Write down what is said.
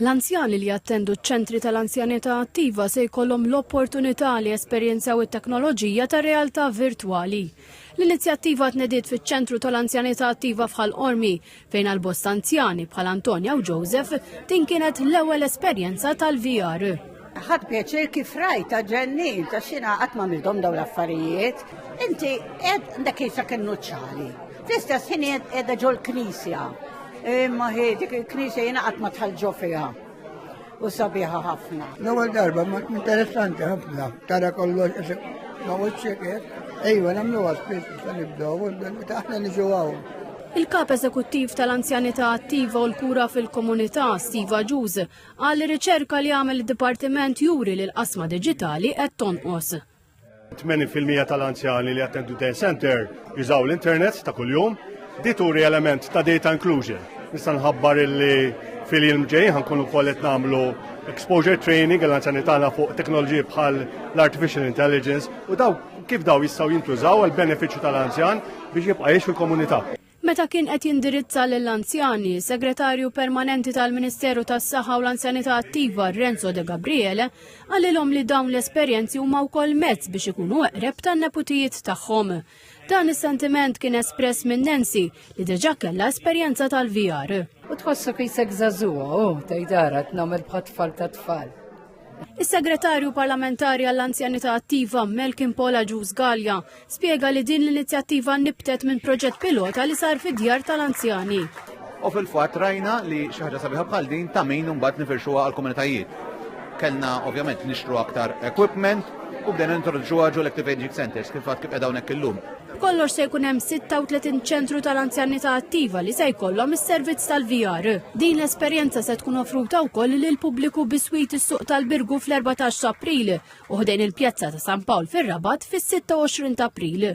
L-anzjani li jattendu ċ-ċentri tal-anzjanità attiva se jkollhom l-opportunità li esperjenzaw it-teknoloġija ta' realtà virtwali. L-inizjattiva tnediet fiċ-ċentru tal-anzjanità attiva f'Ħalqormi fejn għall-bosta anzjani bħal Antonja u Joseph din kienet l-ewwel esperjenza tal-VR. Ħadd pjaċir kif rajta ġennin ta' xina qatt ma midhom dawn l-affarijiet. Inti għandek kisa kienu ċali. Fl-istess ħin qiegħda ġol knisja. Imma dik il-knisja jiena qatt ma tħallġu fiha. U sabiħa ħafna. L-ewwel darba ma interessanti ħafna. Tara kollox ma wiċċek. Ejwa nagħmluha spiss se nibdew aħna niġu hawn. Il-kap eżekuttiv tal-anzjanità attiva u l-kura fil-komunità Steve Ġuż għal riċerka li għamel id-Dipartiment juri li l-qasma diġitali qed tonqos. 80% tal-anzjani li attendu day center jużaw l-internet ta' kuljum, di turi element ta' data inclusion. Nista' nħabbar illi fil-ilm ġej ħankunu qed nagħmlu exposure training għall-anzjanità fuq teknoloġiji bħal l-artificial intelligence u kif daw jistgħu jintużaw għal benefiċċju tal-anzjan biex jibqa' jgħix fil-komunità. Meta kien qed jindirizza lill-anzjani, segretarju permanenti tal-Ministeru tas-Saħħa u l-Anzjanità Attiva Renzo De Gabriele għalilhom li dawn l-esperjenzi huma wkoll mezz biex ikunu eqreb tan-neputijiet tagħhom. Dan is-sentiment kien espress minn Nancy li diġà kellha esperjenza tal-VR. U tħossok isek żagħżugħa, tgħidara tnagħmel bħal tfal ta' tfal. Is-segretarju parlamentari għall-anzjanità attiva Melkin Pola Ġuż Galja spjega li din l-inizjattiva nibtet minn proġett pilota li sar fid-djar tal-anzjani. U fil-fatt rajna li xi ħaġa sabiħa bħal din ta' min imbagħad nifirxuha għall-komunitajiet. Kellna ovvjament nixtru aktar equipment u bdejna introduċuha ġol Active Aging Centers kif qiegħda hawnhekk illum. Kollox se jkun hemm 36 ċentru tal-anzjanità attiva li se jkollhom is-servizz tal-VR. Din l-esperjenza se tkun offruta wkoll lil pubbliku biswit is-suq tal-Birgu fl-14 April u ħdejn il-Pjazza ta' San Pawl fir-Rabat fis-26 April.